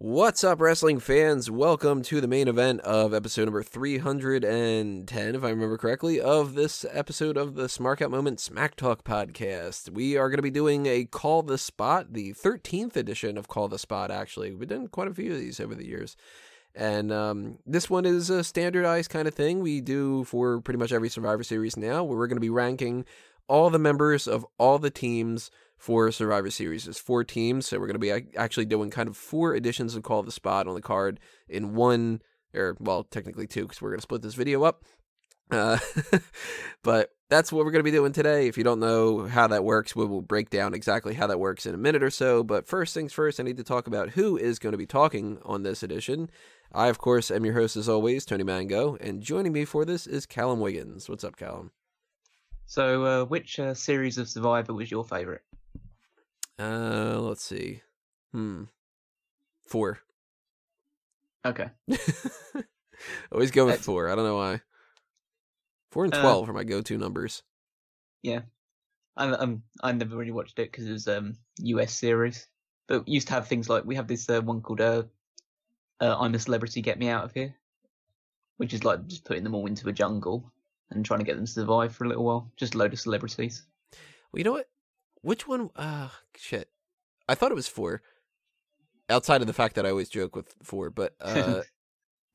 What's up, wrestling fans? Welcome to the main event of episode number 310, if I remember correctly, of this episode of the Smark Out Moment Smack Talk podcast. We are going to be doing a Call the Spot, the 13th edition of Call the Spot, actually. We've done quite a few of these over the years. And this one is a standardized kind of thing we do for pretty much every Survivor Series now, where we're going to be ranking all the members of all the teams for Survivor Series. There's 4 teams, so we're going to be actually doing kind of 4 editions of Call the Spot on the card in one, or well, technically 2, because we're going to split this video up. But that's what we're going to be doing today. If you don't know how that works, we will break down exactly how that works in a minute or so. But first things first, I need to talk about who is going to be talking on this edition. I, of course, am your host as always, Tony Mango, and joining me for this is Callum Wiggins. What's up, Callum? So, which series of Survivor was your favourite? Let's see. 4. Okay. Always go with 4. I don't know why. 4 and 12 are my go-to numbers. Yeah. I never really watched it because it was US series. But we used to have things like, we have this one called I'm a Celebrity, Get Me Out of Here, which is like just putting them all into a jungle and trying to get them to survive for a little while. Just a load of celebrities. Well, you know what? Which one? Shit. I thought it was 4. Outside of the fact that I always joke with 4, but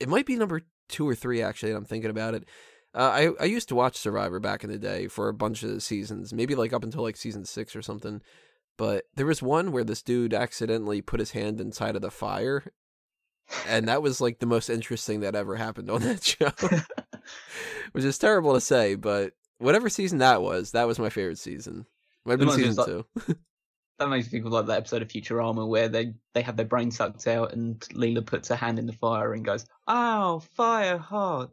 it might be number 2 or 3, actually, and I'm thinking about it. I used to watch Survivor back in the day for a bunch of seasons, maybe like up until like season 6 or something. But there was one where this dude accidentally put his hand inside of the fire, and that was like the most interesting that ever happened on that show. Which is terrible to say, but whatever season that was my favorite season. Might have been season 2. That makes me think of like that episode of Futurama where they have their brain sucked out and Leela puts her hand in the fire and goes, "Ow, fire hot."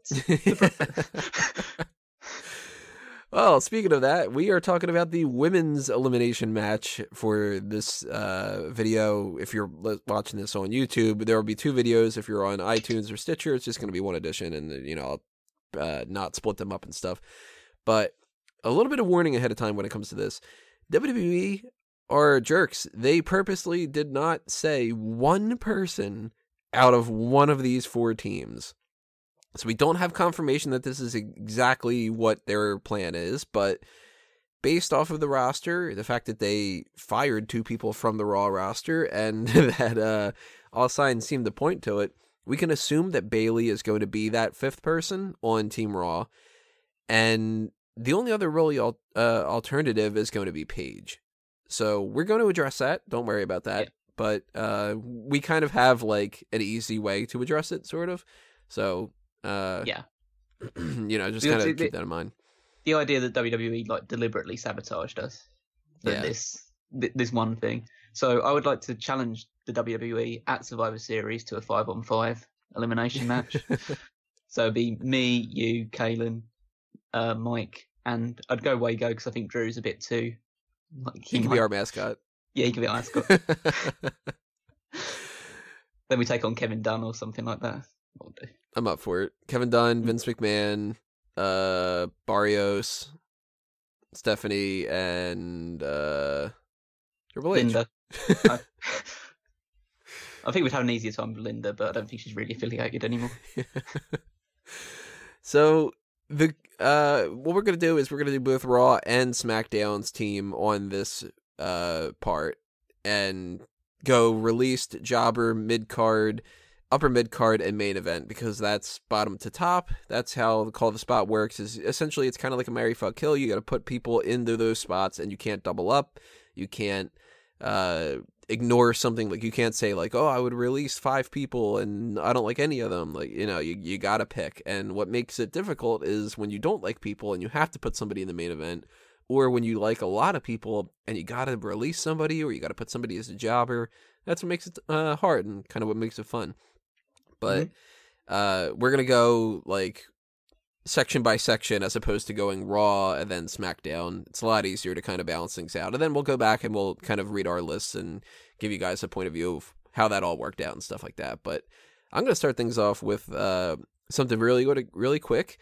Well, speaking of that, we are talking about the women's elimination match for this video. If you're watching this on YouTube, there will be 2 videos. If you're on iTunes or Stitcher, it's just going to be one edition, and I'll not split them up and stuff. But a little bit of warning ahead of time when it comes to this. WWE are jerks. They purposely did not say one person out of one of these 4 teams. So we don't have confirmation that this is exactly what their plan is, but based off of the roster, the fact that they fired 2 people from the Raw roster and that all signs seem to point to it, we can assume that Bayley is going to be that 5th person on Team Raw. And the only other really alternative is going to be Paige. So we're going to address that. Don't worry about that. Yeah. But we kind of have like an easy way to address it, sort of. So yeah, just kind of keep that in mind. The idea that WWE like deliberately sabotaged us for this one thing. So I would like to challenge the WWE at Survivor Series to a 5-on-5 elimination match. So it'd be me, you, Kaylin, Mike, and I'd go Wago because I think Drew's a bit too. Like, he can be our mascot. Yeah, he can be our mascot. Then we take on Kevin Dunn or something like that. I'm up for it. Kevin Dunn, Vince McMahon, Barrios, Stephanie, and Triple H. Linda. I think we'd have an easier time with Linda, but I don't think she's really affiliated anymore. So what we're gonna do is we're gonna do both Raw and SmackDown's team on this part, and go released, jobber, mid-card, upper mid-card, and main event, because that's bottom to top. That's how the Call the Spot works. Is essentially it's kind of like a marry, fuck, kill. You got to put people into those spots, and you can't double up. You can't ignore something. Like, you can't say like, oh, I would release 5 people and I don't like any of them. Like, you got to pick. And what makes it difficult is when you don't like people and you have to put somebody in the main event, or when you like a lot of people and you got to release somebody, or you got to put somebody as a jobber. That's what makes it hard, and kind of what makes it fun. But we're going to go like section by section as opposed to going Raw and then SmackDown. It's a lot easier to kind of balance things out. And then we'll go back and we'll kind of read our lists and give you guys a point of view of how that all worked out and stuff like that. But I'm going to start things off with something really quick.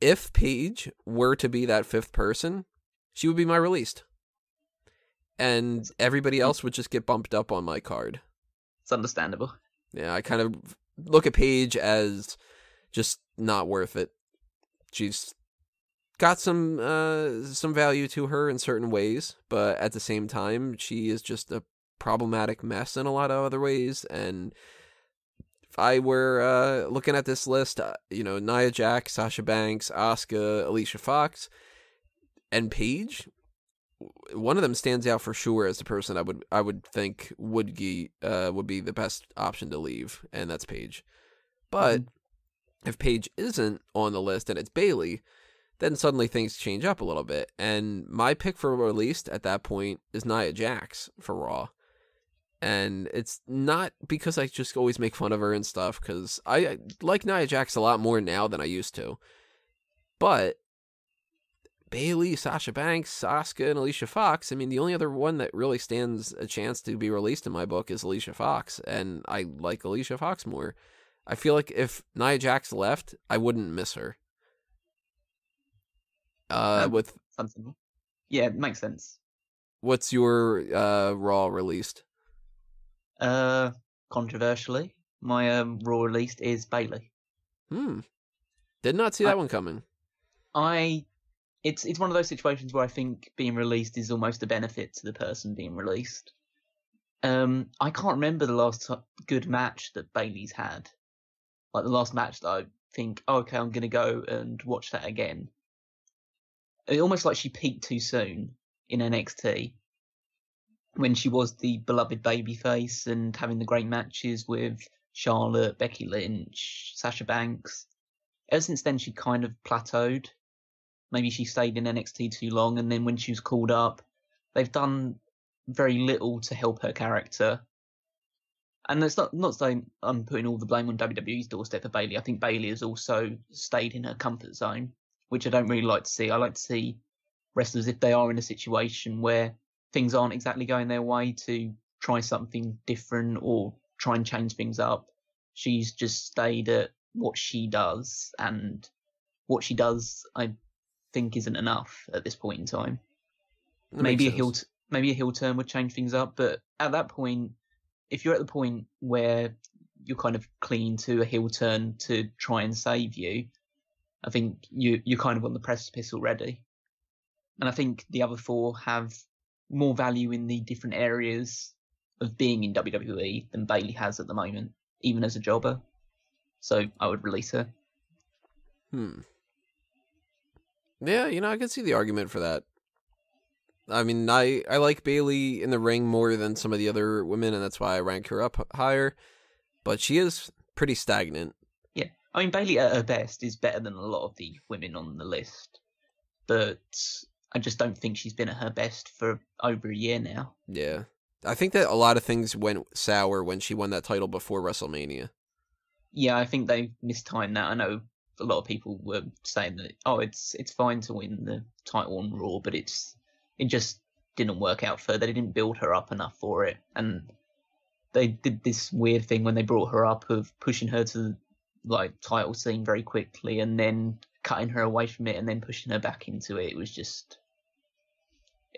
If Paige were to be that 5th person, she would be my released. And everybody else would just get bumped up on my card. It's understandable. Yeah, I kind of look at Paige as just not worth it. She's got some value to her in certain ways, but at the same time, she is just a problematic mess in a lot of other ways. And if I were looking at this list, Nia Jax, Sasha Banks, Asuka, Alicia Fox, and Paige, one of them stands out for sure as the person I would think would be the best option to leave, and that's Paige. But if Paige isn't on the list and it's Bayley, then suddenly things change up a little bit. And my pick for released at that point is Nia Jax for Raw. And it's not because I just always make fun of her and stuff, because I like Nia Jax a lot more now than I used to. But Bayley, Sasha Banks, Asuka, and Alicia Fox, I mean, the only other one that really stands a chance to be released in my book is Alicia Fox, and I like Alicia Fox more. I feel like if Nia Jax left, I wouldn't miss her. With something. Yeah, it makes sense. What's your Raw released? Controversially, my Raw released is Bayley. Did not see that one coming. It's one of those situations where I think being released is almost a benefit to the person being released. I can't remember the last good match that Bayley's had. Like the last match that I think, oh, okay, I'm gonna go and watch that again. It's almost like she peaked too soon in NXT, when she was the beloved babyface and having the great matches with Charlotte, Becky Lynch, Sasha Banks. Ever since then, she kind of plateaued. Maybe she stayed in NXT too long, and then when she was called up, they've done very little to help her character. And it's not saying I'm putting all the blame on WWE's doorstep for Bayley. I think Bayley has also stayed in her comfort zone, which I don't really like to see. I like to see wrestlers, if they are in a situation where things aren't exactly going their way, to try something different or try and change things up. She's just stayed at what she does, and what she does, I think, isn't enough at this point in time. Maybe a heel turn would change things up, but at that point, if you're at the point where you're kind of clinging to a heel turn to try and save you, I think you're kind of on the precipice already. And I think the other four have more value in the different areas of being in WWE than Bayley has at the moment, even as a jobber. So I would release her. Yeah, I can see the argument for that. I mean, I like Bayley in the ring more than some of the other women, and that's why I rank her up higher. But she is pretty stagnant. Yeah. I mean, Bayley at her best is better than a lot of the women on the list. But I just don't think she's been at her best for over a year now. Yeah. I think that a lot of things went sour when she won that title before WrestleMania. Yeah, I think they mistimed that. I know a lot of people were saying that, it's fine to win the title on Raw, but it just didn't work out for her. They didn't build her up enough for it. And they did this weird thing when they brought her up of pushing her to the title scene very quickly and then cutting her away from it and then pushing her back into it. It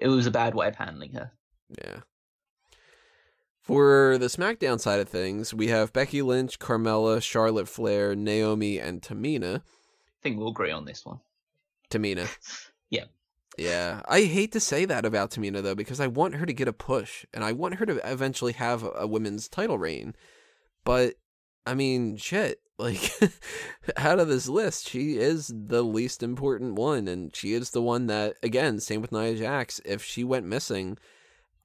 was a bad way of handling her. Yeah. For the SmackDown side of things, we have Becky Lynch, Carmella, Charlotte Flair, Naomi, and Tamina. I think we'll agree on this one. Tamina. Yeah. Yeah. I hate to say that about Tamina, though, because I want her to get a push, and I want her to eventually have a women's title reign. But, I mean, shit. Out of this list, she is the least important one, and she is the one that, again, same with Nia Jax, if she went missing,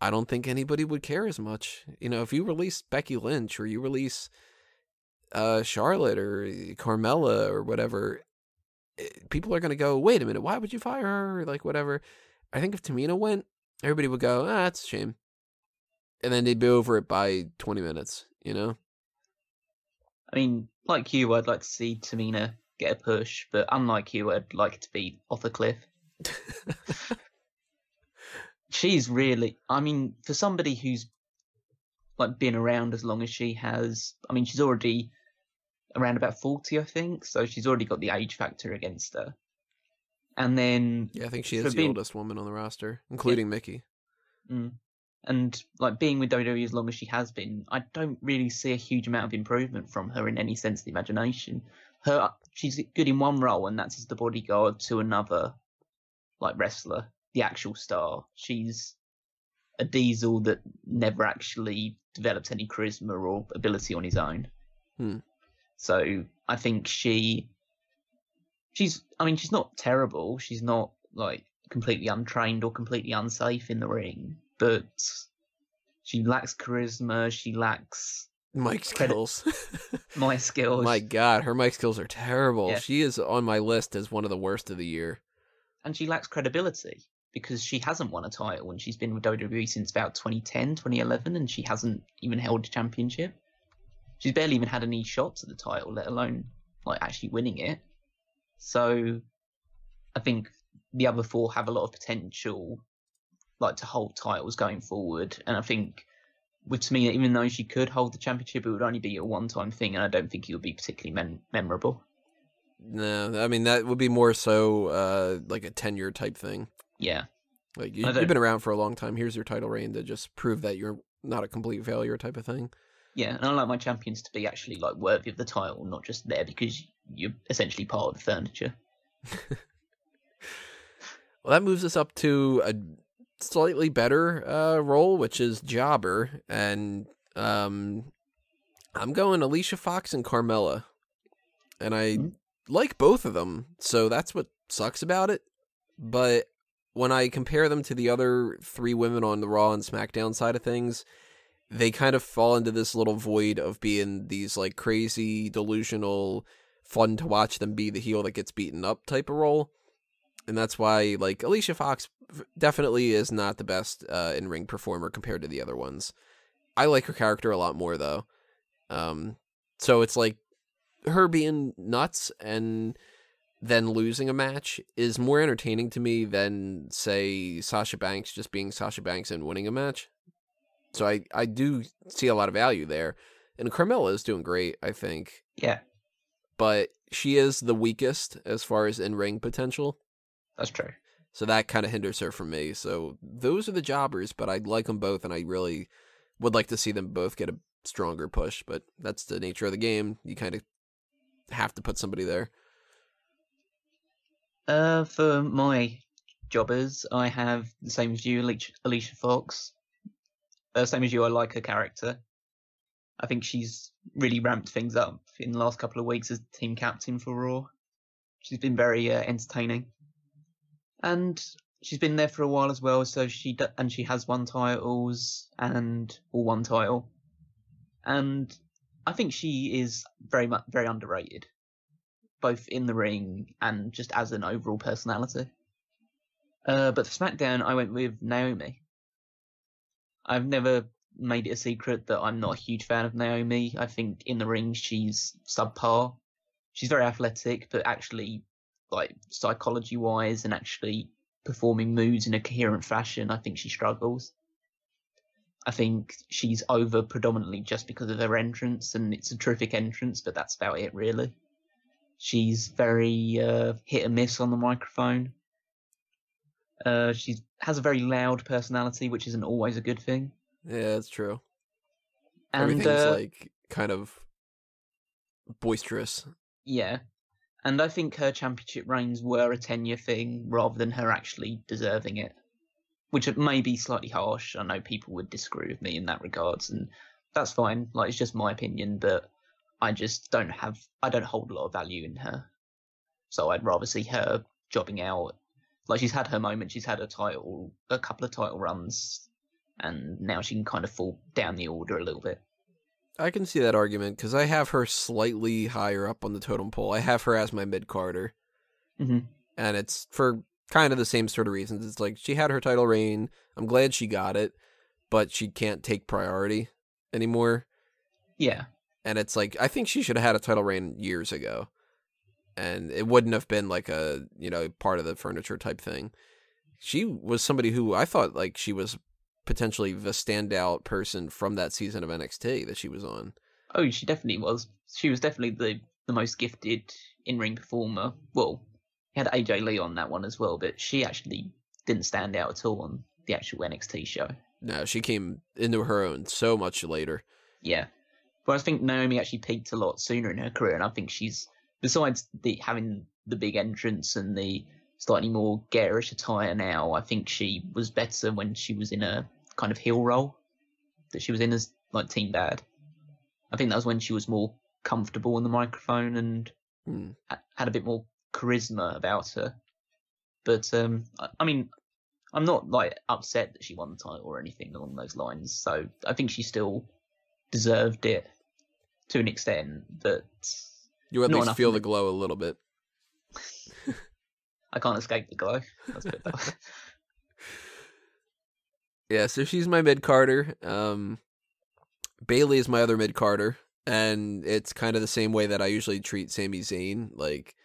I don't think anybody would care as much. If you release Becky Lynch or you release Charlotte or Carmella or whatever, people are going to go, wait a minute, why would you fire her? Or whatever. I think if Tamina went, everybody would go, that's a shame. And then they'd be over it by 20 minutes, I mean, like you, I'd like to see Tamina get a push, but unlike you, I'd like it to be off a cliff. She's really, for somebody who's been around as long as she has, she's already around about 40, I think, so she's already got the age factor against her. And then... Yeah, I think she is the oldest woman on the roster, including Mickey. And like being with WWE as long as she has been, I don't really see a huge amount of improvement from her in any sense of the imagination. She's good in one role, and that's as the bodyguard to another like wrestler, the actual star. She's a Diesel that never actually develops any charisma or ability on his own. So I think she's not terrible. She's not like completely untrained or completely unsafe in the ring, but she lacks charisma. She lacks mic skills. My skills. My God, her mic skills are terrible. Yeah. She is on my list as one of the worst of the year. And she lacks credibility because she hasn't won a title and she's been with WWE since about 2010, 2011, and she hasn't even held a championship. She's barely even had any shots at the title, let alone like actually winning it. So I think the other four have a lot of potential like to hold titles going forward. And I think with Tamina, even though she could hold the championship, it would only be a one-time thing, and I don't think it would be particularly memorable. No, I mean, that would be more so like a tenure type thing. Yeah. Like, you've been around for a long time. Here's your title reign to just prove that you're not a complete failure type of thing. Yeah, and I like my champions to be actually like worthy of the title, not just there because you're essentially part of the furniture. Well, that moves us up to a slightly better role, which is Jobber, and I'm going Alicia Fox and Carmella, and I like both of them, so that's what sucks about it. But when I compare them to the other three women on the Raw and SmackDown side of things, they kind of fall into this little void of being these like crazy, delusional, fun to watch them be the heel that gets beaten up type of role. And that's why, like, Alicia Fox definitely is not the best in-ring performer compared to the other ones. I like her character a lot more, though. So it's like her being nuts and then losing a match is more entertaining to me than, say, Sasha Banks just being Sasha Banks and winning a match. So I do see a lot of value there. And Carmella is doing great, I think. Yeah. But she is the weakest as far as in-ring potential. That's true. So that kind of hinders her from me. So those are the jobbers, but I like them both, and I really would like to see them both get a stronger push. But that's the nature of the game. You kind of have to put somebody there. For my jobbers, I have the same as you, Alicia Fox. Same as you, I like her character. I think she's really ramped things up in the last couple of weeks as team captain for Raw. She's been very entertaining. And she's been there for a while as well, so she has won titles or one title. And I think she is very underrated, both in the ring and just as an overall personality. But for SmackDown, I went with Naomi. I've never made it a secret that I'm not a huge fan of Naomi. I think in the ring she's subpar. She's very athletic, but actually, like, psychology-wise and actually performing moves in a coherent fashion, I think she struggles. I think she's over predominantly just because of her entrance, and it's a terrific entrance, but that's about it, really. She's very hit and miss on the microphone. She has a very loud personality, which isn't always a good thing. Yeah, that's true. And, everything's like kind of boisterous. Yeah. And I think her championship reigns were a tenure thing rather than her actually deserving it, which may be slightly harsh. I know people would disagree with me in that regards, and that's fine. Like, it's just my opinion, but I just don't hold a lot of value in her. So I'd rather see her jobbing out. Like, she's had her moment. She's had a couple of title runs, and now she can kind of fall down the order a little bit. I can see that argument, because I have her slightly higher up on the totem pole. I have her as my mid-carder. Mm-hmm. And it's for kind of the same sort of reasons. It's like, she had her title reign. I'm glad she got it, but she can't take priority anymore. Yeah. And it's like, I think she should have had a title reign years ago. And it wouldn't have been like a, part of the furniture type thing. She was somebody who I thought like she was potentially the standout person from that season of NXT that she was on. Oh, she definitely was. She was definitely the most gifted in-ring performer. Well, he had AJ Lee on that one as well, but she actually didn't stand out at all on the actual NXT show. No, she came into her own so much later. Yeah. But I think Naomi actually peaked a lot sooner in her career, and I think she's, besides having the big entrance and the slightly more garish attire now, I think she was better when she was in a kind of heel role that she was in as like Team Bad. I think that was when she was more comfortable on the microphone and had a bit more charisma about her. But I mean, I'm not like upset that she won the title or anything along those lines. So I think she still deserved it to an extent, but you at least feel the glow a little bit. I can't escape the glow. Let's put it that way. Yeah, so she's my mid-carder. Bayley is my other mid-carder, and it's kind of the same way that I usually treat Sami Zayn. Like,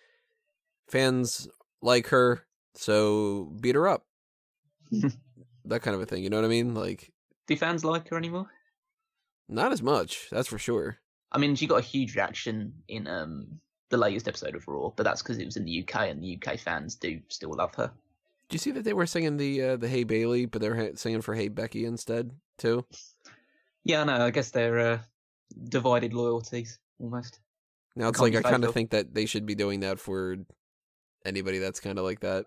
fans like her, so beat her up. That kind of a thing, you know what I mean? Like, do fans like her anymore? Not as much, that's for sure. I mean, she got a huge reaction in the latest episode of Raw, but that's because it was in the UK, and the UK fans do still love her. Do you see that they were singing the Hey Bayley, but they're singing for Hey Becky instead, too? Yeah, I know. I guess they're divided loyalties, almost. Now it's like I kind of think that they should be doing that for anybody that's kind of like that.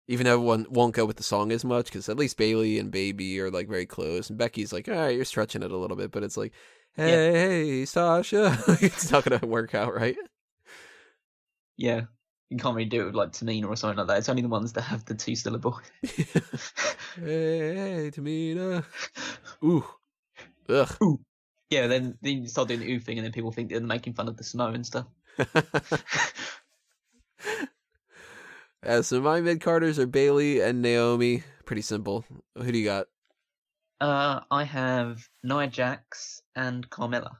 Even though one won't go with the song as much, because at least Bayley and Baby are like very close, and Becky's like, all right, you're stretching it a little bit, but it's like, hey, Sasha. It's not going to work out, right? Yeah. You can't really do it with like Tamina or something like that. It's only the ones that have the two-syllable. Hey, Tamina. Ooh. Ugh. Ooh. Yeah, then you start doing the ooh thing, and then people think they're making fun of the snow and stuff. So my mid-carders are Bayley and Naomi. Pretty simple. Who do you got? I have Nia Jax and Carmella.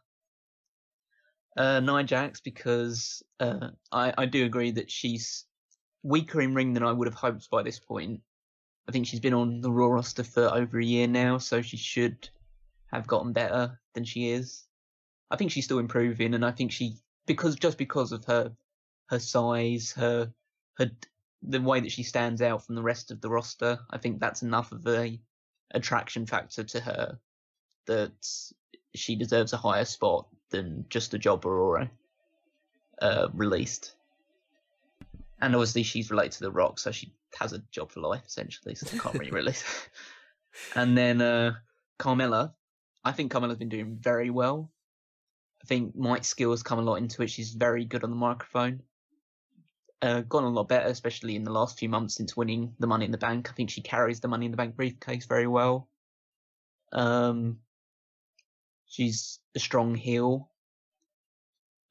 Nia Jax because I do agree that she's weaker in ring than I would have hoped by this point. I think she's been on the Raw roster for over a year now, so she should have gotten better than she is. I think she's still improving, and I think because of her size, the way that she stands out from the rest of the roster, I think that's enough of a attraction factor to her that she deserves a higher spot than just a jobber or a released. And obviously she's related to The Rock, so she has a job for life, essentially, so she can't really release. And then Carmella. I think Carmella's been doing very well. I think Mike's skills come a lot into it. She's very good on the microphone. Gone a lot better, especially in the last few months since winning the Money in the Bank. I think she carries the Money in the Bank briefcase very well. She's a strong heel.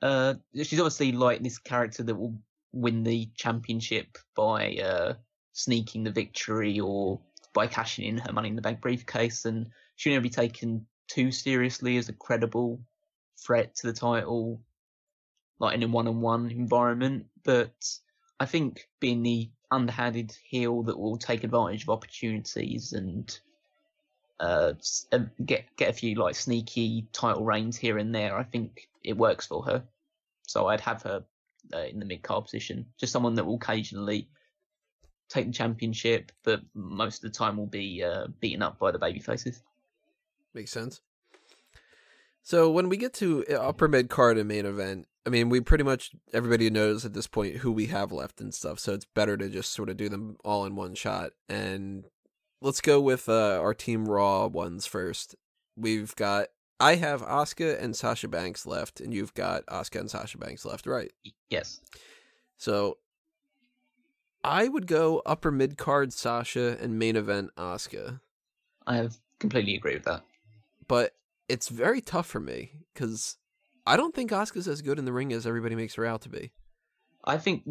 She's obviously like this character that will win the championship by sneaking the victory or by cashing in her Money in the Bank briefcase, and she will never be taken too seriously as a credible threat to the title, like in a one-on-one environment. But I think being the underhanded heel that will take advantage of opportunities and get a few like sneaky title reigns here and there, I think it works for her. So I'd have her in the mid-card position, just someone that will occasionally take the championship, but most of the time will be beaten up by the babyfaces. Makes sense. So when we get to upper mid-card and main event, I mean, we pretty much, everybody knows at this point who we have left and stuff, so it's better to just sort of do them all in one shot. And let's go with our Team Raw ones first. I have Asuka and Sasha Banks left, and you've got Asuka and Sasha Banks left, right? Yes. So I would go upper mid-card Sasha and main event Asuka. I completely agree with that. But it's very tough for me, because I don't think Asuka's as good in the ring as everybody makes her out to be. I think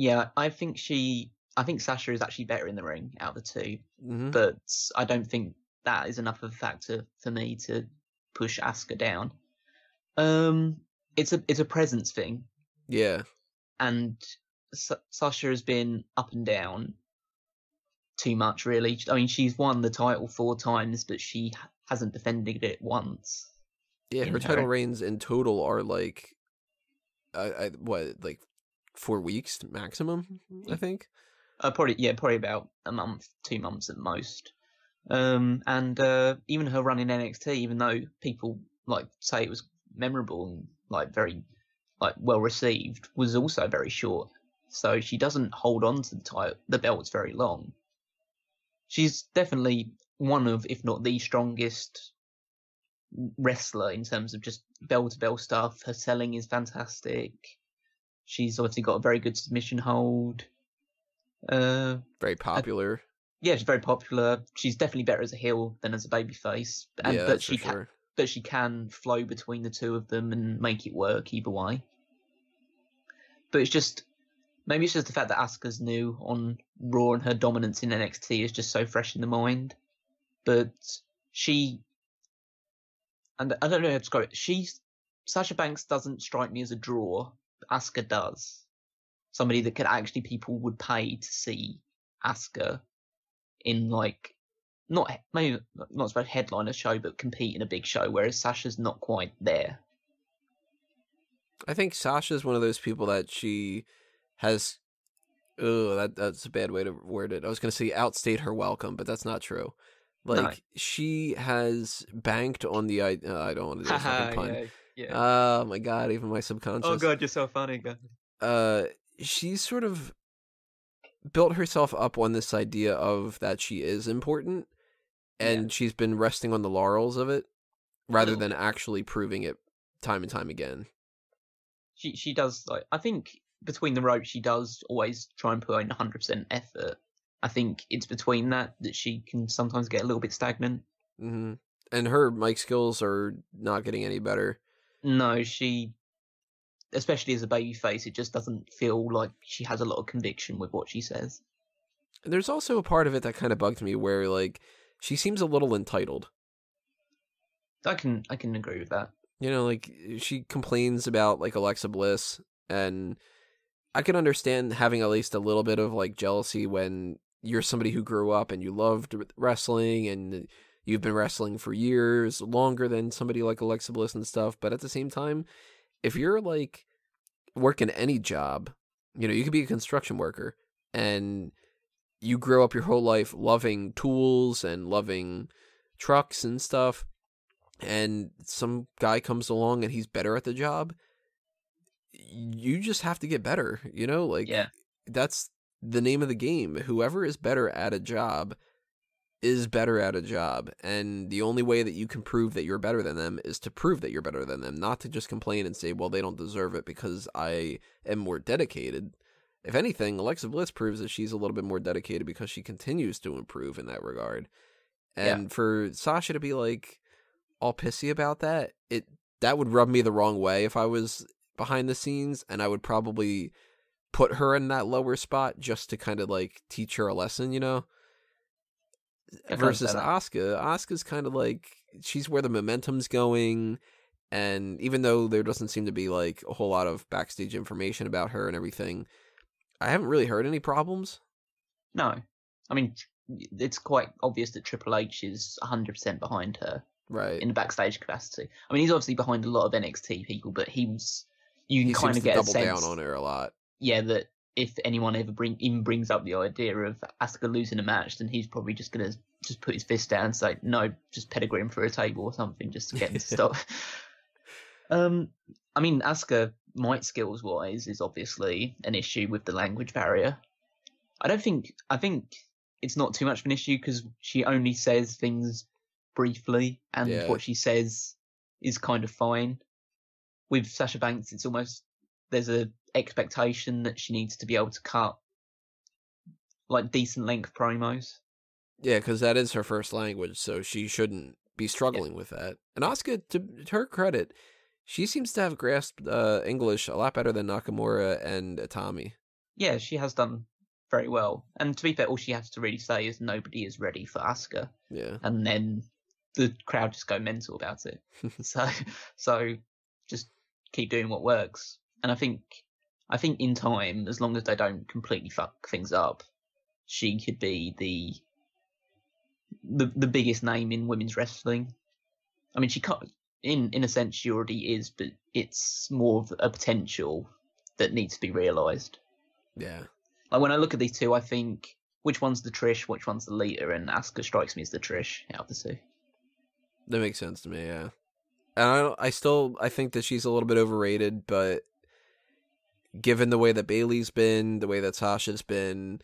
Sasha is actually better in the ring out of the two, but I don't think that is enough of a factor for me to push Asuka down. It's a presence thing. Yeah. And Sasha has been up and down too much, really. I mean, she's won the title 4 times, but she hasn't defended it once. Yeah, her title reigns in total are like, like 4 weeks maximum, I think? Probably about a month, 2 months at most. And even her run in NXT, even though people like say it was memorable and like very like well received, was also very short. So she doesn't hold on to the belts very long. She's definitely one of, if not the strongest wrestler in terms of just bell-to-bell stuff. Her selling is fantastic. She's obviously got a very good submission hold. Very popular. Yeah, she's very popular. She's definitely better as a heel than as a babyface. And yeah, that's for sure. But she can flow between the two of them and make it work either way. But it's just, maybe it's just the fact that Asuka's new on Raw and her dominance in NXT is just so fresh in the mind. But and I don't know how to describe it. Sasha Banks doesn't strike me as a draw. Asuka does. Somebody that people would pay to see Asuka in like, maybe not supposed to headline a show, but compete in a big show, whereas Sasha's not quite there. I think Sasha's one of those people that she has. That's a bad way to word it. I was going to say outstayed her welcome, but that's not true. Like, no. She has banked on the I don't want to do a fucking pun. Yeah. Oh my god, even my subconscious. Oh god, you're so funny, guy. She's sort of built herself up on this idea of that she is important, and she's been resting on the laurels of it rather than actually proving it time and time again. She does, like, I think between the ropes she does always try and put in 100% effort. I think it's between that she can sometimes get a little bit stagnant. Mm-hmm. And her mic skills are not getting any better. No, especially as a babyface, it just doesn't feel like she has a lot of conviction with what she says. And there's also a part of it that kind of bugged me where, like, she seems a little entitled. I can agree with that. You know, like, she complains about, like, Alexa Bliss, and I can understand having at least a little bit of, like, jealousy when you're somebody who grew up and you loved wrestling and you've been wrestling for years, longer than somebody like Alexa Bliss and stuff. But at the same time, if you're, like, working any job, you know, you could be a construction worker and you grow up your whole life loving tools and loving trucks and stuff, and some guy comes along and he's better at the job, you just have to get better, you know? Like, that's the name of the game. Whoever is better at a job is better at a job, and the only way that you can prove that you're better than them is to prove that you're better than them, not to just complain and say, well, they don't deserve it because I am more dedicated. If anything, Alexa Bliss proves that she's a little bit more dedicated because she continues to improve in that regard. And for Sasha to be, like, all pissy about that, that would rub me the wrong way if I was behind the scenes, and I would probably put her in that lower spot just to kind of, like, teach her a lesson, you know? Versus Asuka's kind of like, she's where the momentum's going, and even though there doesn't seem to be, like, a whole lot of backstage information about her and everything, I haven't really heard any problems. No. I mean, it's quite obvious that Triple H is 100% behind her. Right. In the backstage capacity. I mean, he's obviously behind a lot of NXT people, but you can kind of get a sense. He double down on her a lot. Yeah, that if anyone ever brings up the idea of Asuka losing a match, then he's probably just going to just put his fist down and say, no, just pedigree him for a table or something just to get him to stop. I mean, Asuka, mic skills wise, is obviously an issue with the language barrier. I think it's not too much of an issue because she only says things briefly, and what she says is kind of fine. With Sasha Banks, it's almost, there's a expectation that she needs to be able to cut, like, decent length promos. Yeah, because that is her first language, so she shouldn't be struggling with that. And Asuka, to her credit, she seems to have grasped English a lot better than Nakamura and Itami. Yeah, she has done very well. And to be fair, all she has to really say is nobody is ready for Asuka. Yeah. And then the crowd just go mental about it. so just keep doing what works. And I think in time, as long as they don't completely fuck things up, she could be the biggest name in women's wrestling. I mean, she can't, in a sense she already is, but it's more of a potential that needs to be realised. Yeah. Like, when I look at these two, I think which one's the Trish, which one's the Lita, and Asuka strikes me as the Trish out of the two. That makes sense to me, yeah. And I think that she's a little bit overrated, but given the way that Bayley's been, the way that Sasha's been,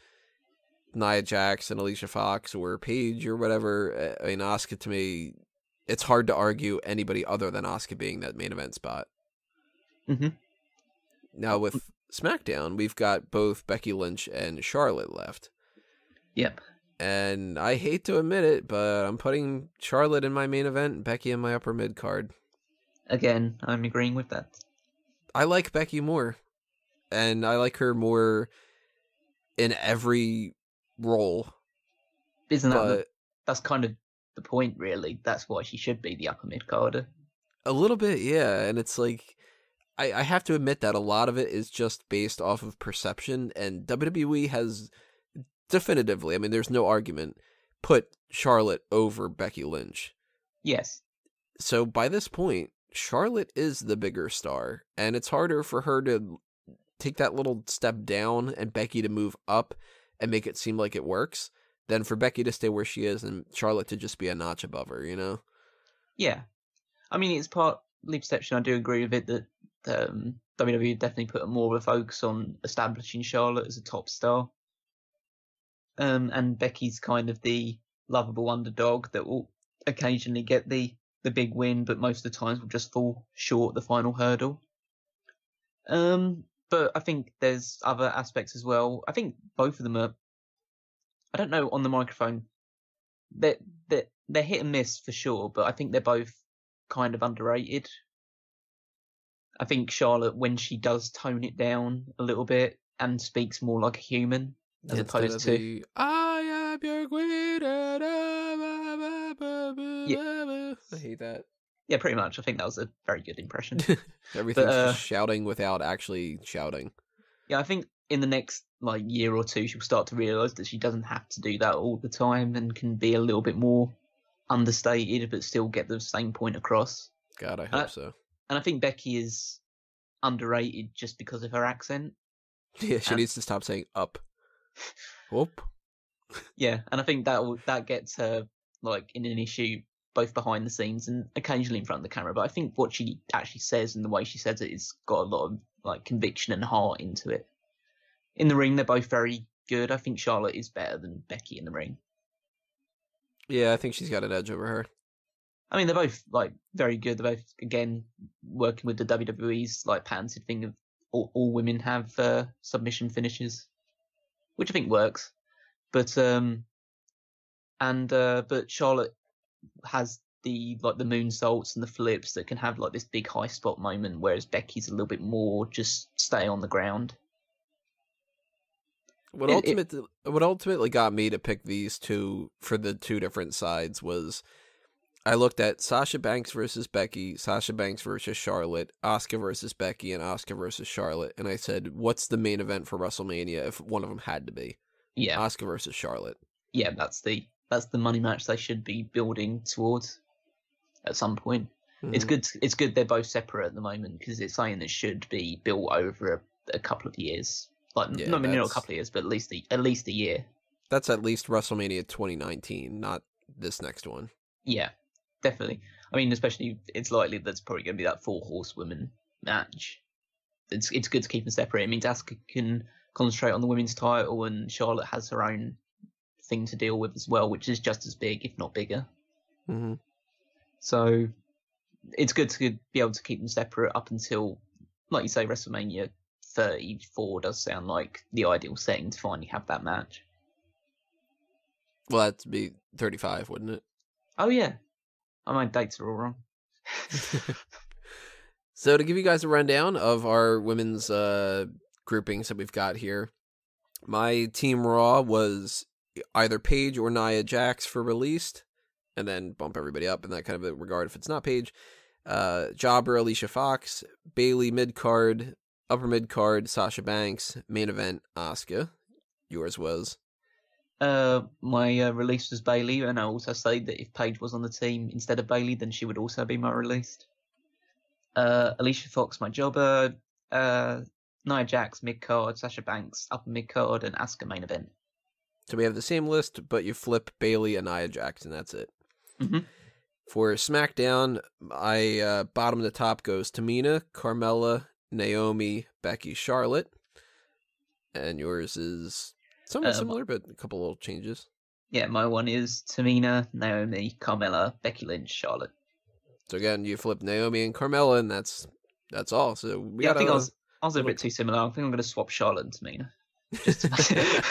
Nia Jax and Alicia Fox or Paige or whatever, I mean, Asuka, to me, it's hard to argue anybody other than Asuka being that main event spot. Mm-hmm. Now with SmackDown, we've got both Becky Lynch and Charlotte left. Yep. And I hate to admit it, but I'm putting Charlotte in my main event and Becky in my upper mid card. Again, I'm agreeing with that. I like Becky more. And I like her more in every role. Isn't that that's kind of the point, really? That's why she should be the upper mid carder. A little bit, yeah. And it's like, I have to admit that a lot of it is just based off of perception, and WWE has definitively, I mean, there's no argument, put Charlotte over Becky Lynch. Yes. So by this point, Charlotte is the bigger star, and it's harder for her to take that little step down and Becky to move up and make it seem like it works than for Becky to stay where she is and Charlotte to just be a notch above her, you know? Yeah. I mean, it's partly perception. I do agree with it that WWE definitely put more of a focus on establishing Charlotte as a top star. And Becky's kind of the lovable underdog that will occasionally get the big win, but most of the times will just fall short the final hurdle. But I think there's other aspects as well. I think both of them are, I don't know, on the microphone, they're hit and miss for sure, but I think they're both kind of underrated. I think Charlotte, when she does tone it down a little bit and speaks more like a human, as opposed to I am your queen. Yeah. I hate that. Yeah, pretty much. I think that was a very good impression. Everything's just shouting without actually shouting. Yeah, I think in the next year or two, she'll start to realise that she doesn't have to do that all the time and can be a little bit more understated, but still get the same point across. God, I hope so. And I think Becky is underrated just because of her accent. Yeah, she needs to stop saying up. Whoop. Yeah, and I think that gets her in an issue both behind the scenes and occasionally in front of the camera. But I think what she actually says and the way she says it has got a lot of conviction and heart into it. In the ring, they're both very good. I think Charlotte is better than Becky in the ring. Yeah, I think she's got an edge over her. I mean, they're both very good. They're both, again, working with the WWE's patented thing of all women have submission finishes, which I think works. But but Charlotte has the moonsaults and the flips that can have this big high spot moment, whereas Becky's a little bit more just stay on the ground. What ultimately got me to pick these two for the two different sides was I looked at Sasha Banks versus Becky, Sasha Banks versus Charlotte, Asuka versus Becky, and Asuka versus Charlotte, and I said, what's the main event for WrestleMania if one of them had to be? Yeah, Asuka versus Charlotte. Yeah, that's the money match they should be building towards at some point. Mm-hmm. It's good they're both separate at the moment because it's something that should be built over a couple of years. Not a couple of years, but at least a year. That's at least WrestleMania 2019, not this next one. Yeah, definitely. I mean, especially it's likely that's probably going to be that 4 horsewomen match. It's good to keep them separate. It means Asuka can concentrate on the women's title, and Charlotte has her own thing to deal with as well, which is just as big, if not bigger. Mm-hmm. So it's good to be able to keep them separate up until, like you say, WrestleMania 34 does sound like the ideal setting to finally have that match. Well, that'd be 35, wouldn't it? Oh, yeah. My dates are all wrong. So to give you guys a rundown of our women's groupings that we've got here, my Team Raw was either Paige or Nia Jax for released, and then bump everybody up in that kind of a regard if it's not Paige. Jobber, Alicia Fox, Bayley mid-card, upper mid-card, Sasha Banks, main event, Asuka. Yours was? My release was Bayley, and I also say that if Paige was on the team instead of Bayley, then she would also be my released. Alicia Fox, my jobber, Nia Jax mid-card, Sasha Banks upper mid-card, and Asuka main event. So we have the same list, but you flip Bayley and Nia Jax, and that's it. Mm-hmm. For SmackDown, bottom to top goes Tamina, Carmella, Naomi, Becky, Charlotte. And yours is somewhat similar, but a couple little changes. Yeah, my one is Tamina, Naomi, Carmella, Becky Lynch, Charlotte. So again, you flip Naomi and Carmella, and that's all. So I think I was a bit too similar. I think I'm going to swap Charlotte and Tamina, just to make it,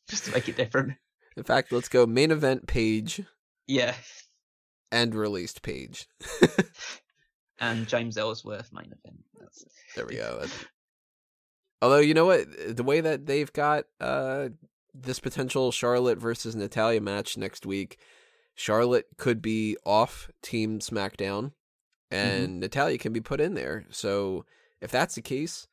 just to make it different. In fact, let's go main event page. Yeah. And released page. And James Ellsworth main event. There we go. Although, you know what? The way that they've got this potential Charlotte versus Natalya match next week, Charlotte could be off Team SmackDown, and Natalya can be put in there. So if that's the case,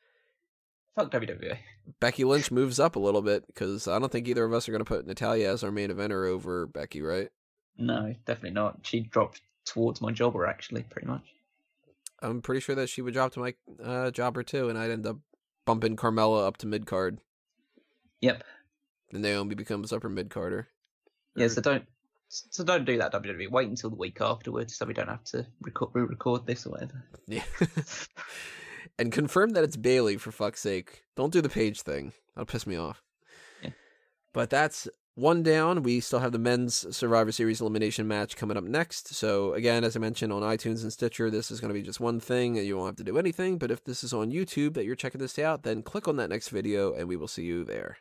fuck WWE. Becky Lynch moves up a little bit, because I don't think either of us are going to put Natalya as our main eventer over Becky, right? No, definitely not. She dropped towards my jobber, actually, pretty much. I'm pretty sure that she would drop to my jobber too, and I'd end up bumping Carmella up to mid-card. Yep. And Naomi becomes upper mid-carder. Yeah, so don't do that, WWE. Wait until the week afterwards, so we don't have to re-record this or whatever. Yeah. And confirm that it's Bayley, for fuck's sake. Don't do the page thing. That'll piss me off. Yeah. But that's one down. We still have the men's Survivor Series elimination match coming up next. So again, as I mentioned, on iTunes and Stitcher, this is going to be just one thing, and you won't have to do anything. But if this is on YouTube that you're checking this out, then click on that next video, and we will see you there.